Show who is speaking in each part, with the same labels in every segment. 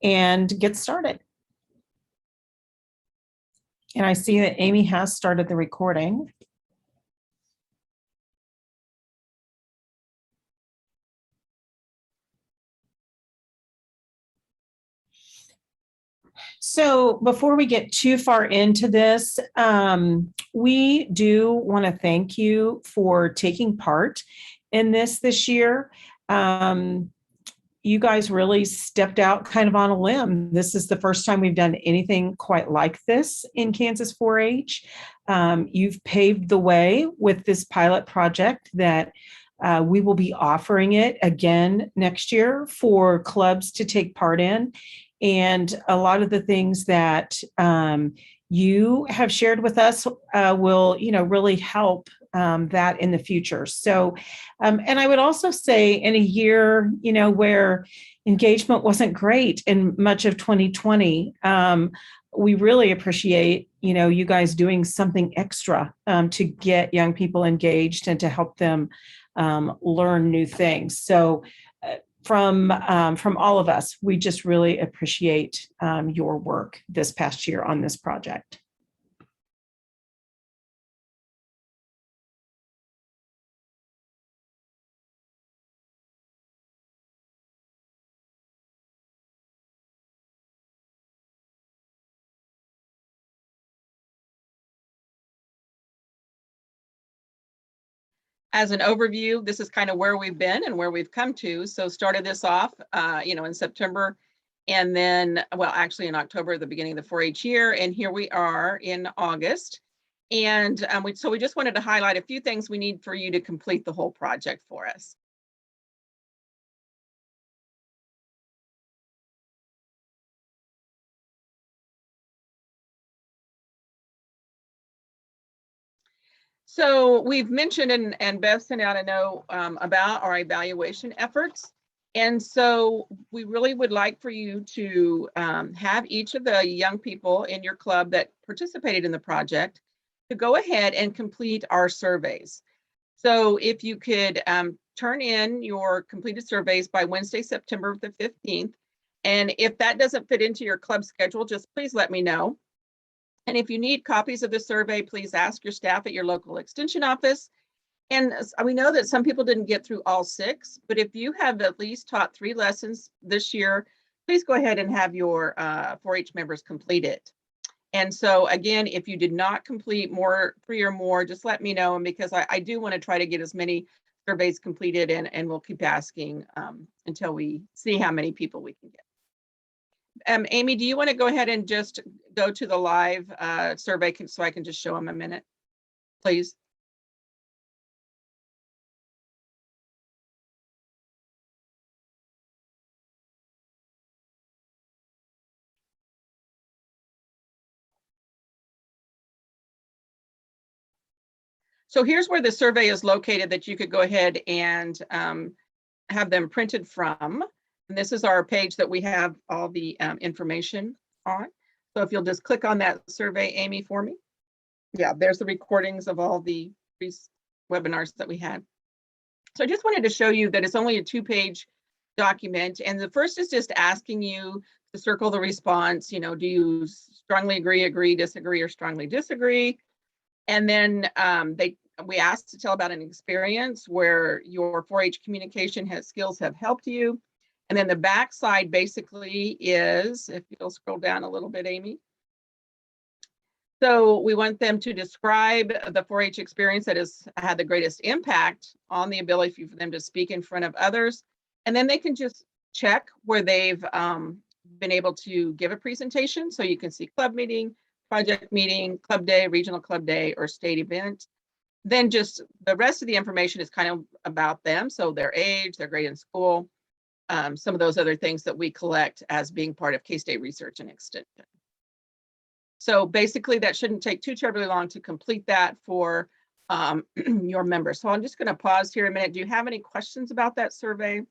Speaker 1: and get started. And I see that Amy has started the recording. So before we get too far into this, we do want to thank you for taking part in this year. You guys really stepped out kind of on a limb. This is the first time we've done anything quite like this in Kansas 4-H. You've paved the way with this pilot project that we will be offering it again next year for clubs to take part in. And a lot of the things that you have shared with us will, really help that in the future. So, and I would also say in a year, where engagement wasn't great in much of 2020, we really appreciate, you guys doing something extra to get young people engaged and to help them learn new things. So from all of us, we just really appreciate your work this past year on this project.
Speaker 2: As an overview, this is kind of where we've been and where we've come to. So started this off, in September, and then, well, actually in October, the beginning of the 4-H year, and here we are in August. And so we just wanted to highlight a few things we need for you to complete the whole project for us. So we've mentioned, and Beth sent out a note about our evaluation efforts. And so we really would like for you to have each of the young people in your club that participated in the project to go ahead and complete our surveys. So if you could turn in your completed surveys by Wednesday, September the 15th. And if that doesn't fit into your club schedule, just please let me know. And if you need copies of the survey, please ask your staff at your local extension office. And we know that some people didn't get through all 6, but if you have at least taught 3 lessons this year, please go ahead and have your 4-H members complete it. And so again, if you did not complete 3 or more, just let me know. And because I do want to try to get as many surveys completed, and we'll keep asking until we see how many people we can get. Amy, do you want to go ahead and just go to the live survey so I can just show them a minute, please? So here's where the survey is located that you could go ahead and have them printed from. And this is our page that we have all the information on. So if you'll just click on that survey, Amy, for me. Yeah, there's the recordings of all the webinars that we had. So I just wanted to show you that it's only a 2-page document. And the first is just asking you to circle the response. Do you strongly agree, disagree, or strongly disagree? And then we asked to tell about an experience where your 4-H communication skills have helped you. And then the back side basically is, if you'll scroll down a little bit, Amy. So we want them to describe the 4-H experience that has had the greatest impact on the ability for them to speak in front of others. And then they can just check where they've been able to give a presentation. So you can see club meeting, project meeting, club day, regional club day, or state event. Then just the rest of the information is kind of about them. So their age, their grade in school, some of those other things that we collect as being part of K-State Research and Extension. So basically that shouldn't take too terribly long to complete that for your members. So I'm just going to pause here a minute. Do you have any questions about that survey?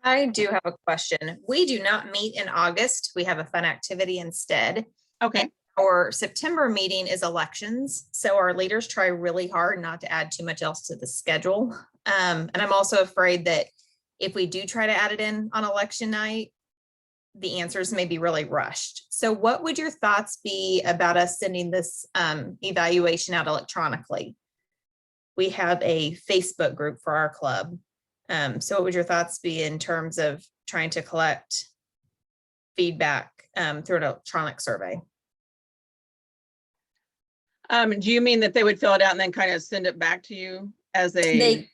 Speaker 3: I do have a question. We do not meet in August. We have a fun activity instead.
Speaker 2: Okay.
Speaker 3: And our September meeting is elections. So our leaders try really hard not to add too much else to the schedule. And I'm also afraid that If we do try to add it in on election night, the answers may be really rushed. So what would your thoughts be about us sending this evaluation out electronically? We have a Facebook group for our club. So what would your thoughts be in terms of trying to collect feedback through an electronic survey?
Speaker 2: Do you mean that they would fill it out and then kind of send it back to you as a?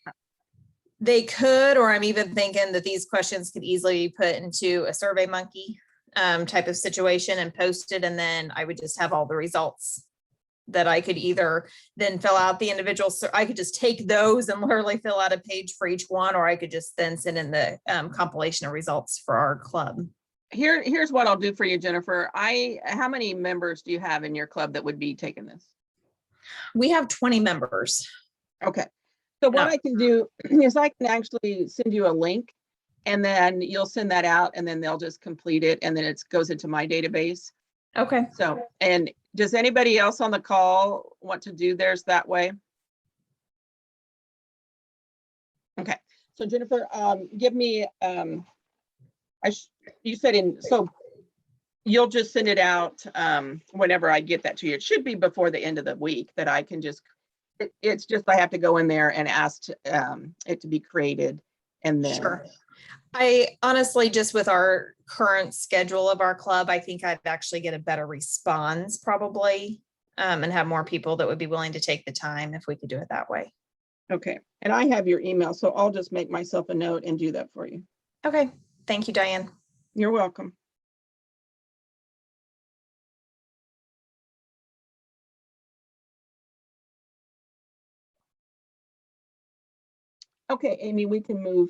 Speaker 3: They could, or I'm even thinking that these questions could easily be put into a Survey Monkey type of situation and posted, and then I would just have all the results that I could either then fill out the individual. So I could just take those and literally fill out a page for each one, or I could just then send in the compilation of results for our club.
Speaker 2: Here's what I'll do for you, Jennifer. How many members do you have in your club that would be taking this?
Speaker 3: We have 20 members.
Speaker 2: Okay. So what I can do is I can actually send you a link, and then you'll send that out, and then they'll just complete it, and then it goes into my database.
Speaker 3: Okay.
Speaker 2: So, and does anybody else on the call want to do theirs that way? Okay. So Jennifer, give me, you said so you'll just send it out whenever I get that to you. It should be before the end of the week that I can just, it's just, I have to go in there and ask it to be created, and then.
Speaker 3: Sure. I honestly, just with our current schedule of our club, I think I'd actually get a better response probably, and have more people that would be willing to take the time if we could do it that way.
Speaker 2: Okay. And I have your email, so I'll just make myself a note and do that for you.
Speaker 3: Okay. Thank you, Diane.
Speaker 2: You're welcome. Okay, Amy, we can move.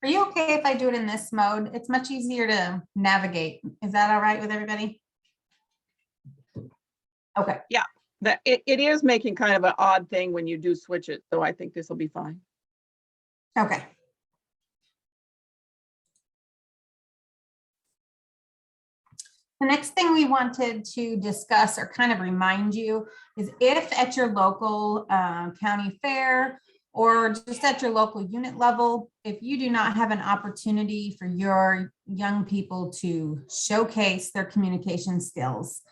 Speaker 4: Are you okay if I do it in this mode? It's much easier to navigate. Is that all right with everybody? Okay.
Speaker 2: Yeah, it is making kind of an odd thing when you do switch it, so I think this will be fine.
Speaker 4: Okay. The next thing we wanted to discuss or kind of remind you is if at your local county fair or just at your local unit level, if you do not have an opportunity for your young people to showcase their communication skills,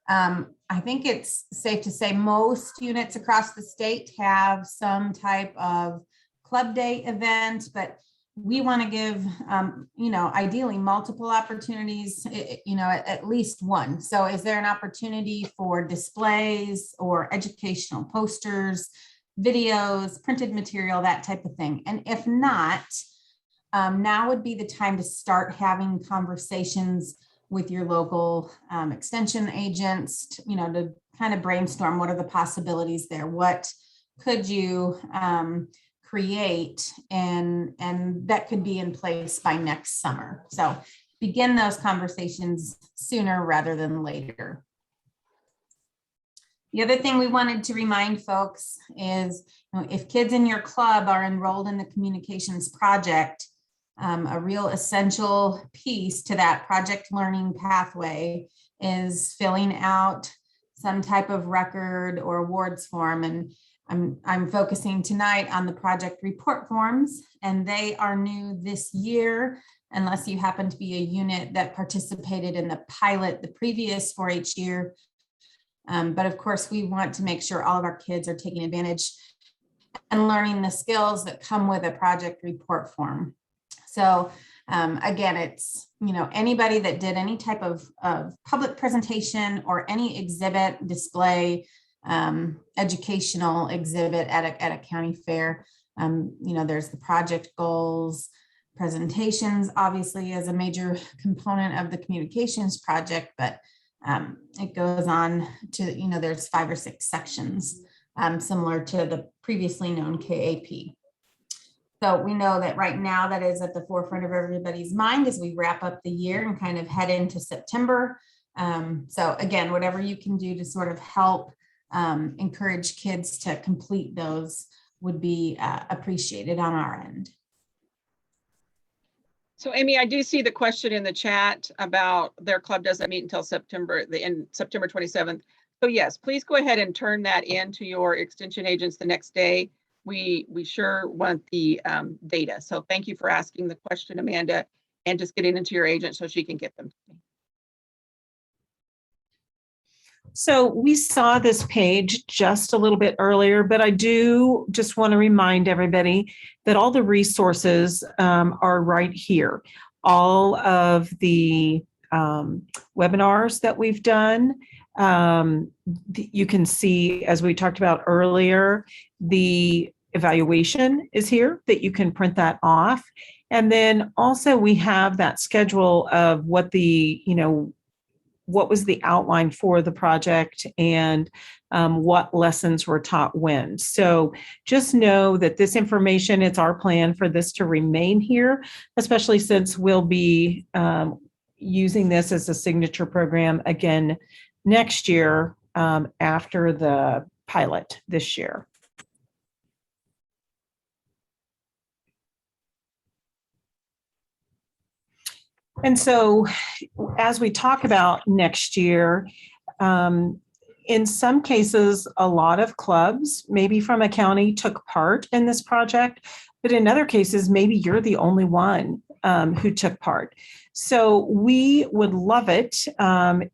Speaker 4: I think it's safe to say most units across the state have some type of club day event, but we want to give, ideally multiple opportunities, at least one. So is there an opportunity for displays or educational posters, videos, printed material, that type of thing? And if not, now would be the time to start having conversations with your local extension agents, to kind of brainstorm what are the possibilities there. What could you create, and that could be in place by next summer. So begin those conversations sooner rather than later. The other thing we wanted to remind folks is, if kids in your club are enrolled in the communications project, a real essential piece to that project learning pathway is filling out some type of record or awards form. And I'm focusing tonight on the project report forms, and they are new this year, unless you happen to be a unit that participated in the pilot the previous 4-H year. But of course, we want to make sure all of our kids are taking advantage and learning the skills that come with a project report form. So again, it's, anybody that did any type of public presentation or any exhibit, display, educational exhibit at a county fair. There's the project goals, presentations, obviously, as a major component of the communications project, but it goes on to, there's 5 or 6 sections, similar to the previously known KAP. So we know that right now that is at the forefront of everybody's mind as we wrap up the year and kind of head into September. So again, whatever you can do to sort of help encourage kids to complete those would be appreciated on our end.
Speaker 2: So Amy, I do see the question in the chat about their club doesn't meet until September 27th. So yes, please go ahead and turn that into your extension agents the next day. We sure want the data. So thank you for asking the question, Amanda, and just getting into your agent so she can get them to me.
Speaker 1: So we saw this page just a little bit earlier, but I do just want to remind everybody that all the resources are right here. All of the webinars that we've done, you can see, as we talked about earlier, the evaluation is here that you can print that off. And then also we have that schedule of what the, what was the outline for the project and what lessons were taught when. So just know that this information, it's our plan for this to remain here, especially since we'll be using this as a signature program again next year after the pilot this year. And so as we talk about next year, in some cases, a lot of clubs, maybe from a county, took part in this project, but in other cases, maybe you're the only one who took part. So we would love it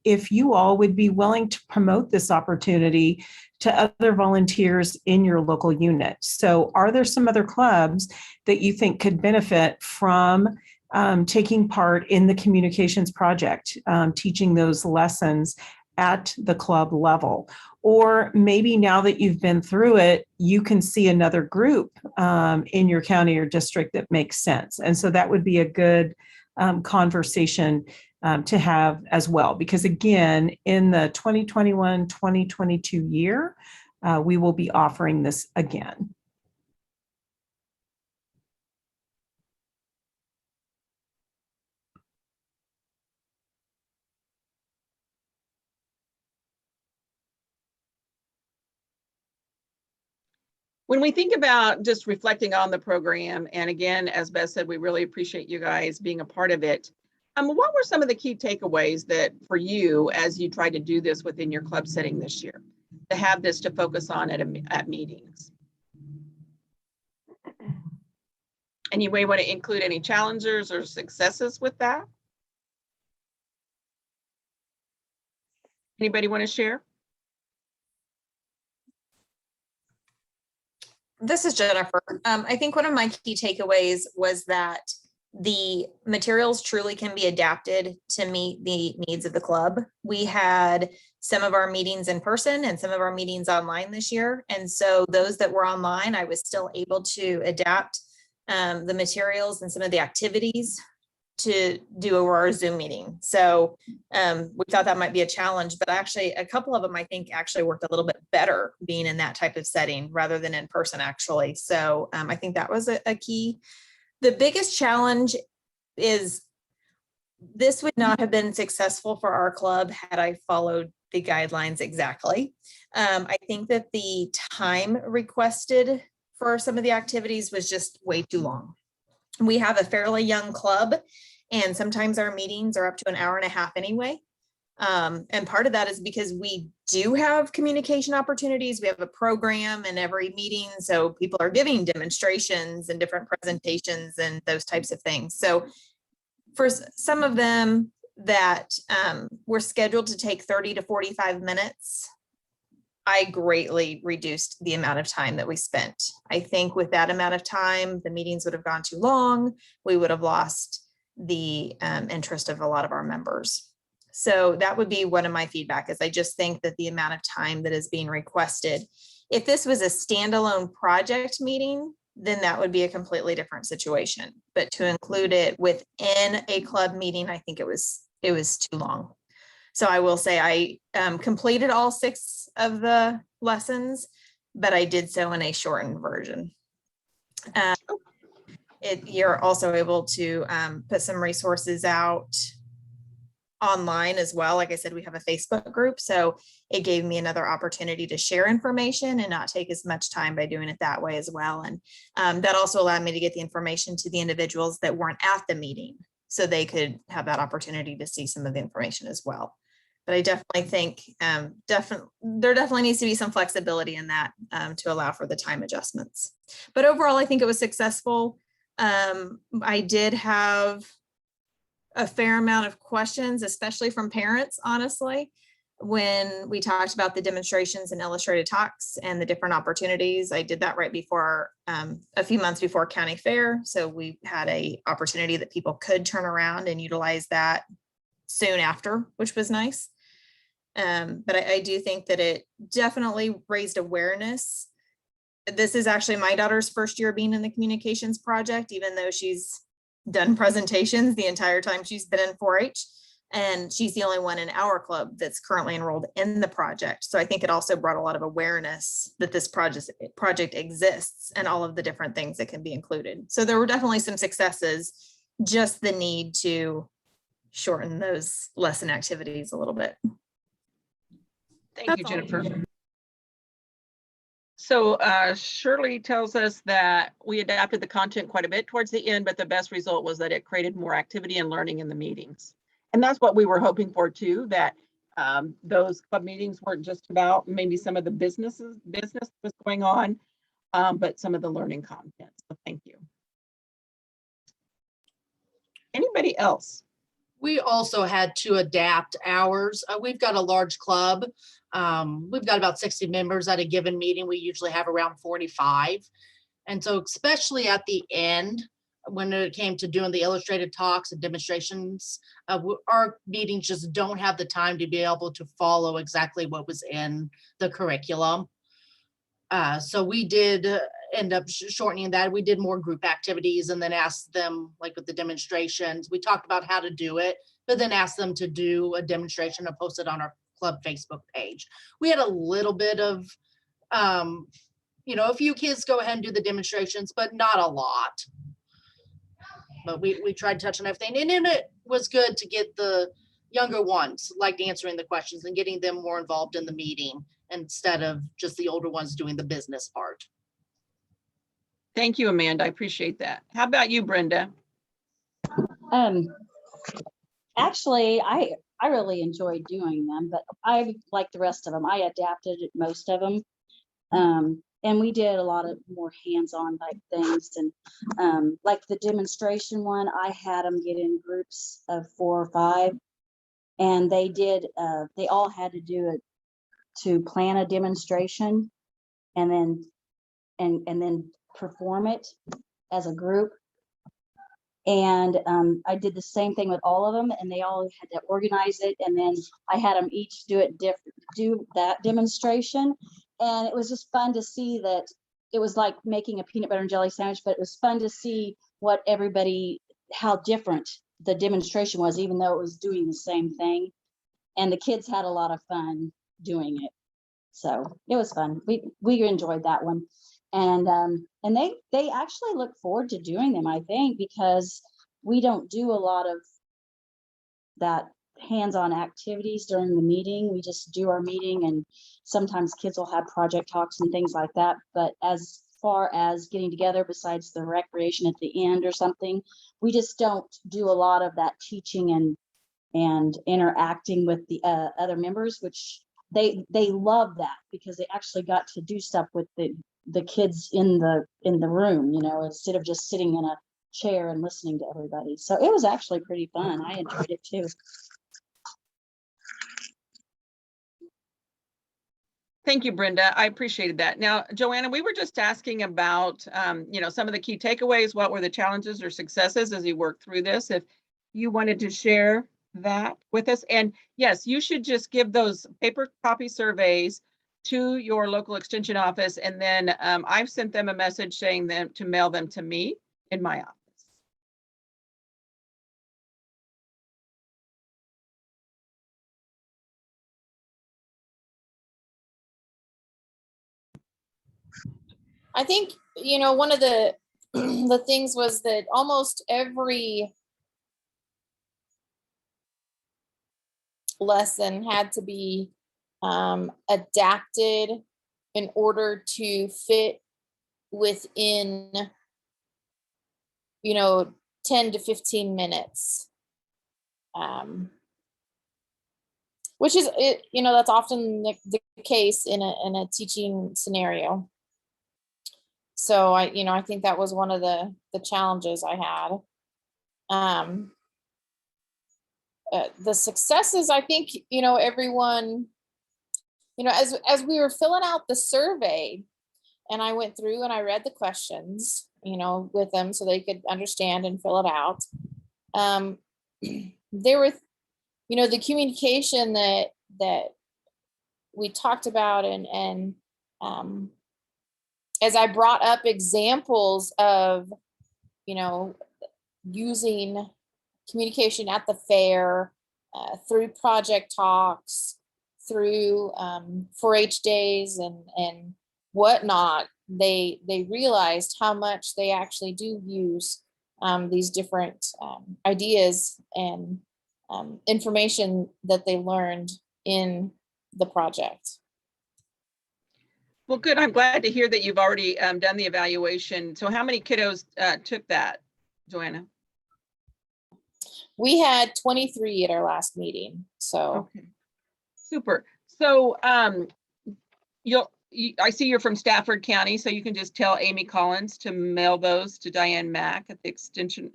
Speaker 1: if you all would be willing to promote this opportunity to other volunteers in your local unit. So are there some other clubs that you think could benefit from taking part in the communications project, teaching those lessons at the club level? Or maybe now that you've been through it, you can see another group in your county or district that makes sense. And so that would be a good conversation to have as well. Because again, in the 2021-2022 year, we will be offering this again.
Speaker 2: When we think about just reflecting on the program, and again, as Beth said, we really appreciate you guys being a part of it. What were some of the key takeaways that for you as you tried to do this within your club setting this year, to have this to focus on at meetings? And you may want to include any challenges or successes with that. Anybody want to share?
Speaker 3: This is Jennifer. I think one of my key takeaways was that the materials truly can be adapted to meet the needs of the club. We had some of our meetings in person and some of our meetings online this year. And so those that were online, I was still able to adapt the materials and some of the activities to do over our Zoom meeting. So we thought that might be a challenge, but actually a couple of them I think actually worked a little bit better being in that type of setting rather than in person actually. So I think that was a key. The biggest challenge is this would not have been successful for our club had I followed the guidelines exactly. I think that the time requested for some of the activities was just way too long. We have a fairly young club, and sometimes our meetings are up to an hour and a half anyway. And part of that is because we do have communication opportunities. We have a program in every meeting. So people are giving demonstrations and different presentations and those types of things. So for some of them that were scheduled to take 30 to 45 minutes, I greatly reduced the amount of time that we spent. I think with that amount of time, the meetings would have gone too long. We would have lost the interest of a lot of our members. So that would be one of my feedback is I just think that the amount of time that is being requested, if this was a standalone project meeting, then that would be a completely different situation. But to include it within a club meeting, I think it was too long. So I will say I completed all 6 of the lessons, but I did so in a shortened version. You're also able to put some resources out online as well. Like I said, we have a Facebook group, so it gave me another opportunity to share information and not take as much time by doing it that way as well. And that also allowed me to get the information to the individuals that weren't at the meeting, so they could have that opportunity to see some of the information as well. But I definitely think there definitely needs to be some flexibility in that to allow for the time adjustments. But overall, I think it was successful. I did have a fair amount of questions, especially from parents, honestly, when we talked about the demonstrations and illustrated talks and the different opportunities. I did that right before, a few months before county fair. So we had a opportunity that people could turn around and utilize that soon after, which was nice. But I do think that it definitely raised awareness. This is actually my daughter's first year being in the communications project, even though she's done presentations the entire time she's been in 4-H. And she's the only one in our club that's currently enrolled in the project. So I think it also brought a lot of awareness that this project exists and all of the different things that can be included. So there were definitely some successes, just the need to shorten those lesson activities a little bit.
Speaker 2: Thank you,
Speaker 3: That's all.
Speaker 2: Jennifer. So Shirley tells us that we adapted the content quite a bit towards the end, but the best result was that it created more activity and learning in the meetings. And that's what we were hoping for too, that those club meetings weren't just about maybe some of the business was going on, but some of the learning content. So thank you. Anybody else?
Speaker 5: We also had to adapt hours. We've got a large club. We've got about 60 members at a given meeting. We usually have around 45. And so especially at the end, when it came to doing the illustrated talks and demonstrations, our meetings just don't have the time to be able to follow exactly what was in the curriculum. So we did end up shortening that. We did more group activities and then asked them, like with the demonstrations, we talked about how to do it, but then asked them to do a demonstration and post it on our club Facebook page. We had a little bit of, a few kids go ahead and do the demonstrations, but not a lot. But we tried touching everything. And then it was good to get the younger ones, like answering the questions and getting them more involved in the meeting instead of just the older ones doing the business part.
Speaker 2: Thank you, Amanda. I appreciate that. How about you, Brenda?
Speaker 6: Actually, I really enjoyed doing them, but I, like the rest of them, I adapted most of them. And we did a lot of more hands-on type things. And like the demonstration one, I had them get in groups of 4 or 5. And they all had to do it to plan a demonstration and then perform it as a group. And I did the same thing with all of them, and they all had to organize it. And then I had them each do that demonstration. And it was just fun to see that it was like making a peanut butter and jelly sandwich, but it was fun to see how different the demonstration was, even though it was doing the same thing. And the kids had a lot of fun doing it. So it was fun. We enjoyed that one. And they actually look forward to doing them, I think, because we don't do a lot of that hands-on activities during the meeting. We just do our meeting, and sometimes kids will have project talks and things like that. But as far as getting together, besides the recreation at the end or something, we just don't do a lot of that teaching and interacting with the other members, which they love that, because they actually got to do stuff with the kids in the room, instead of just sitting in a chair and listening to everybody. So it was actually pretty fun. I enjoyed it too.
Speaker 2: Thank you, Brenda. I appreciated that. Now, Joanna, we were just asking about, some of the key takeaways. What were the challenges or successes as you worked through this? If you wanted to share that with us. And yes, you should just give those paper copy surveys to your local extension office. And then I've sent them a message saying to mail them to me in my office.
Speaker 7: I think, one of the the things was that almost every lesson had to be adapted in order to fit within 10 to 15 minutes. which is it, that's often the case in a teaching scenario. So I think that was one of the challenges I had. The successes, I think, everyone, as we were filling out the survey, and I went through and I read the questions, with them so they could understand and fill it out. There were, the communication that we talked about, and as I brought up examples of, using communication at the fair, through project talks, through 4-H days and whatnot, they realized how much they actually do use these different ideas and information that they learned in the project.
Speaker 2: Well, good. I'm glad to hear that you've already done the evaluation. So how many kiddos took that, Joanna?
Speaker 7: We had 23 at our last meeting, so.
Speaker 2: Okay, super. So I see you're from Stafford County, so you can just tell Amy Collins to mail those to Diane Mack at the extension.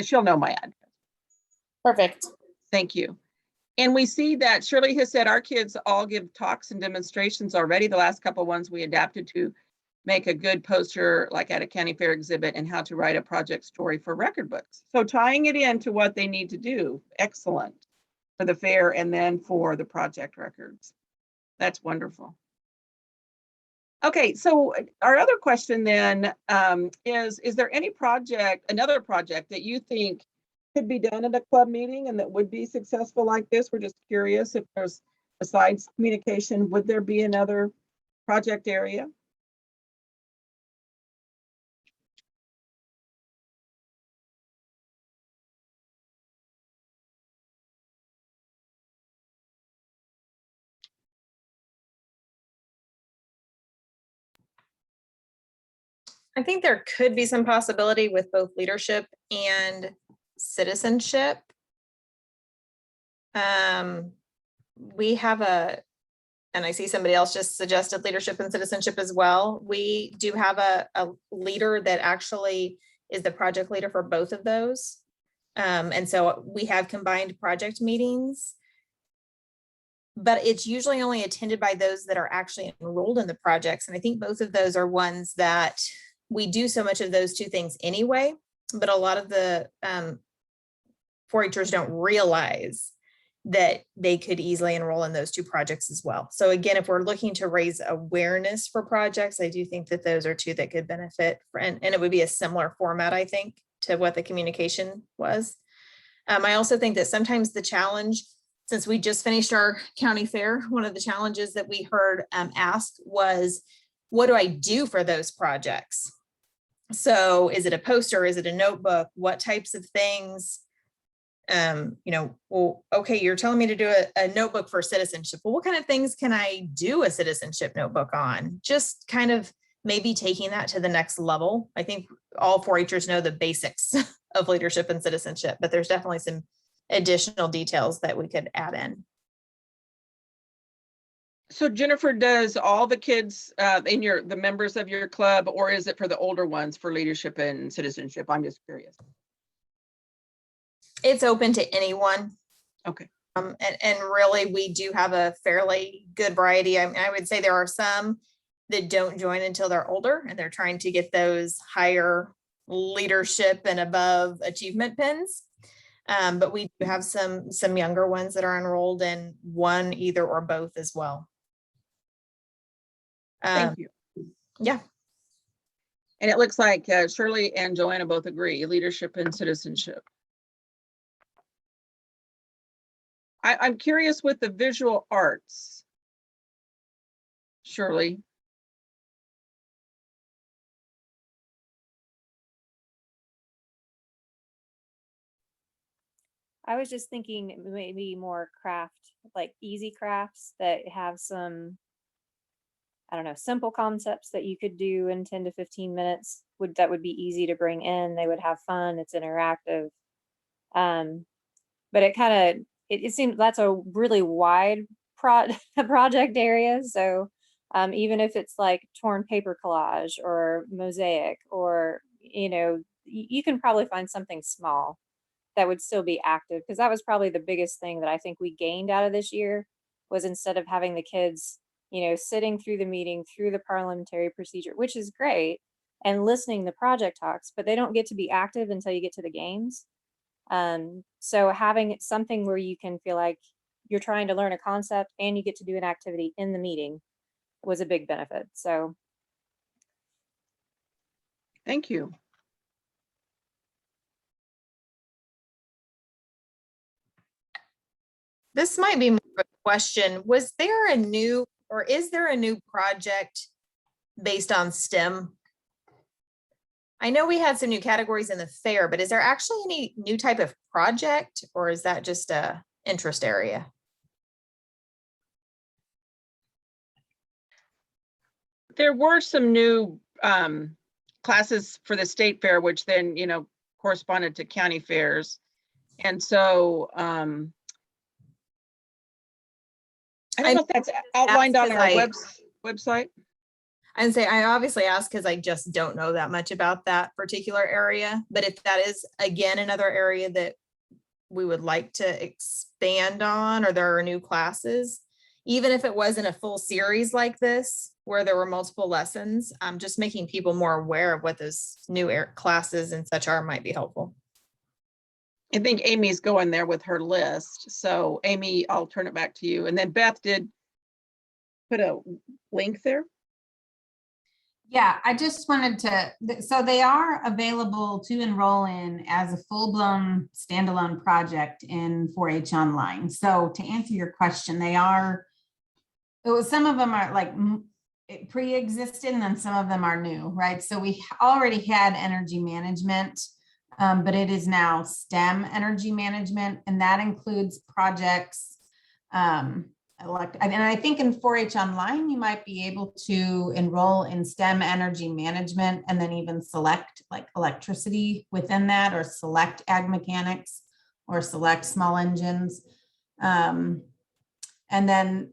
Speaker 2: She'll know my address.
Speaker 7: Perfect.
Speaker 2: Thank you. And we see that Shirley has said our kids all give talks and demonstrations already. The last couple ones we adapted to make a good poster, like at a county fair exhibit, and how to write a project story for record books. So tying it into what they need to do, excellent for the fair and then for the project records. That's wonderful. Okay, so our other question then is there any another project that you think could be done at a club meeting and that would be successful like this? We're just curious if there's, besides communication, would there be another project area?
Speaker 3: I think there could be some possibility with both leadership and citizenship. We have and I see somebody else just suggested leadership and citizenship as well. We do have a leader that actually is the project leader for both of those. And so we have combined project meetings, but it's usually only attended by those that are actually enrolled in the projects. And I think both of those are ones that we do so much of those two things anyway, but a lot of the 4-Hers don't realize that they could easily enroll in those two projects as well. So again, if we're looking to raise awareness for projects, I do think that those are two that could benefit, and it would be a similar format, I think, to what the communication was. I also think that sometimes the challenge, since we just finished our county fair, one of the challenges that we heard asked was, what do I do for those projects? So is it a poster? Is it a notebook? What types of things? Well, okay, you're telling me to do a notebook for citizenship. Well, what kind of things can I do a citizenship notebook on? Just kind of maybe taking that to the next level. I think all 4-Hers know the basics of leadership and citizenship, but there's definitely some additional details that we could add in.
Speaker 2: So Jennifer, does all the kids in the members of your club, or is it for the older ones for leadership and citizenship? I'm just curious.
Speaker 3: It's open to anyone.
Speaker 2: Okay.
Speaker 3: And really, we do have a fairly good variety. I mean, I would say there are some that don't join until they're older and they're trying to get those higher leadership and above achievement pins. But we do have some younger ones that are enrolled in one, either or both as well.
Speaker 2: Thank you.
Speaker 3: Yeah.
Speaker 2: And it looks like Shirley and Joanna both agree, leadership and citizenship. I'm curious with the visual arts. Shirley.
Speaker 8: I was just thinking maybe more craft, like easy crafts that have some, I don't know, simple concepts that you could do in 10 to 15 minutes. That would be easy to bring in. They would have fun. It's interactive. But it kind of it seems that's a really wide project area. So even if it's like torn paper collage or mosaic, or, you can probably find something small that would still be active, because that was probably the biggest thing that I think we gained out of this year, was instead of having the kids, sitting through the meeting, through the parliamentary procedure, which is great, and listening to project talks, but they don't get to be active until you get to the games. So having something where you can feel like you're trying to learn a concept and you get to do an activity in the meeting was a big benefit. So
Speaker 2: Thank you.
Speaker 3: This might be more of a question. Was there a new, or is there a new project based on STEM? I know we had some new categories in the fair, but is there actually any new type of project, or is that just a interest area?
Speaker 2: There were some new classes for the state fair, which then, corresponded to county fairs. And so I don't know if that's outlined on our website.
Speaker 3: And say, I obviously ask because I just don't know that much about that particular area. But if that is, again, another area that we would like to expand on, or there are new classes, even if it wasn't a full series like this, where there were multiple lessons, just making people more aware of what those new classes and such are might be helpful.
Speaker 2: I think Amy's going there with her list. So Amy, I'll turn it back to you. And then Beth did put a link there.
Speaker 4: Yeah, I just wanted to, so they are available to enroll in as a full-blown standalone project in 4-H Online. So to answer your question, some of them are like pre-existing and then some of them are new, right? So we already had energy management, but it is now STEM energy management, and that includes projects, and I think in 4-H Online, you might be able to enroll in STEM energy management and then even select like electricity within that, or select ag mechanics, or select small engines. And then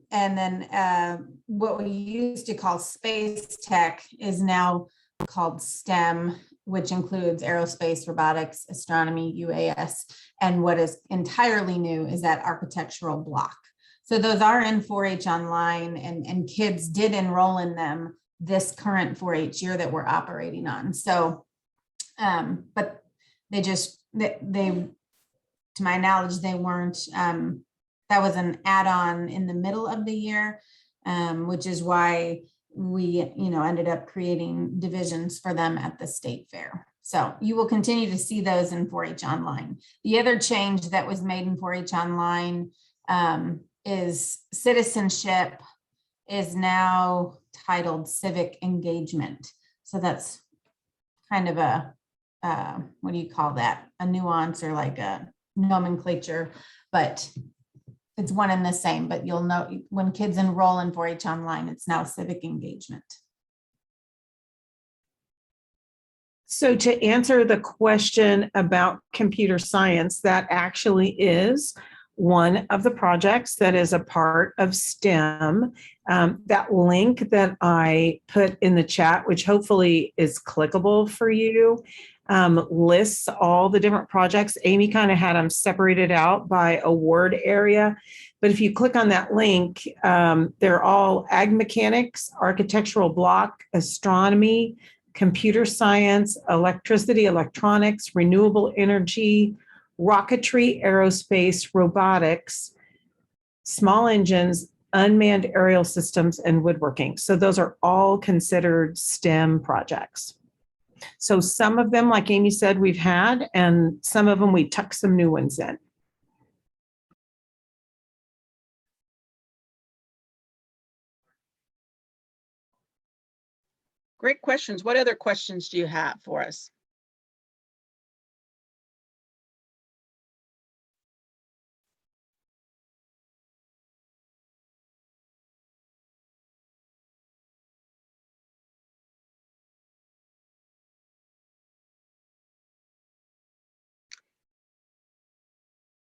Speaker 4: what we used to call space tech is now called STEM, which includes aerospace, robotics, astronomy, UAS. And what is entirely new is that architectural block. So those are in 4-H Online, and kids did enroll in them this current 4-H year that we're operating on. So, but they to my knowledge, they weren't, that was an add-on in the middle of the year, which is why we, ended up creating divisions for them at the state fair. So you will continue to see those in 4-H Online. The other change that was made in 4-H Online, is citizenship is now titled civic engagement. So that's kind of a, what do you call that? A nuance, or like a nomenclature, but it's one and the same. But you'll know when kids enroll in 4-H Online, it's now civic engagement.
Speaker 1: So to answer the question about computer science, that actually is one of the projects that is a part of STEM. That link that I put in the chat, which hopefully is clickable for you, lists all the different projects. Amy kind of had them separated out by award area. But if you click on that link, they're all ag mechanics, architectural block, astronomy, computer science, electricity, electronics, renewable energy, rocketry, aerospace, robotics, small engines, unmanned aerial systems, and woodworking. So those are all considered STEM projects. So some of them, like Amy said, we've had, and some of them we tuck some new ones in.
Speaker 2: Great questions. What other questions do you have for us?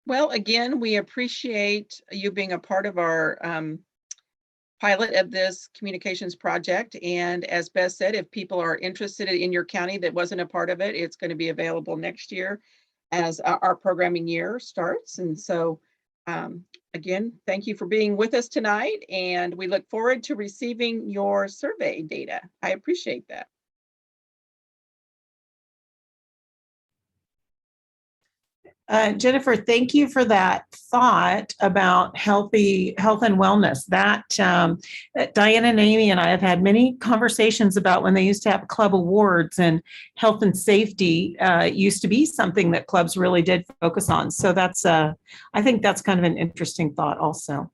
Speaker 2: Well, again, we appreciate you being a part of our pilot of this communications project. And as Beth said, if people are interested in your county that wasn't a part of it, it's going to be available next year as our programming year starts. And so again, thank you for being with us tonight. And we look forward to receiving your survey data. I appreciate that.
Speaker 1: Jennifer, thank you for that thought about health and wellness. That Diana and Amy and I have had many conversations about when they used to have club awards, and health and safety used to be something that clubs really did focus on. So that's, I think that's kind of an interesting thought also.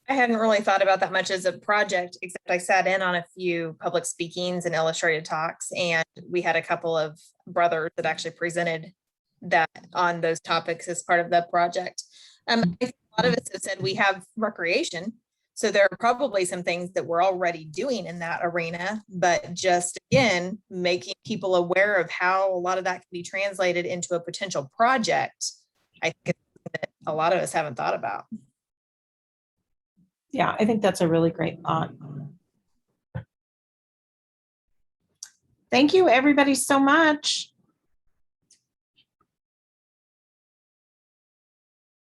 Speaker 3: I hadn't really thought about that much as a project, except I sat in on a few public speakings and illustrated talks, and we had a couple of brothers that actually presented that on those topics as part of the project. I think a lot of us have said we have recreation, so there are probably some things that we're already doing in that arena, but just again, making people aware of how a lot of that can be translated into a potential project, I think it's something that a lot of us haven't thought about.
Speaker 1: Yeah, I think that's a really great thought. Thank you, everybody, so much.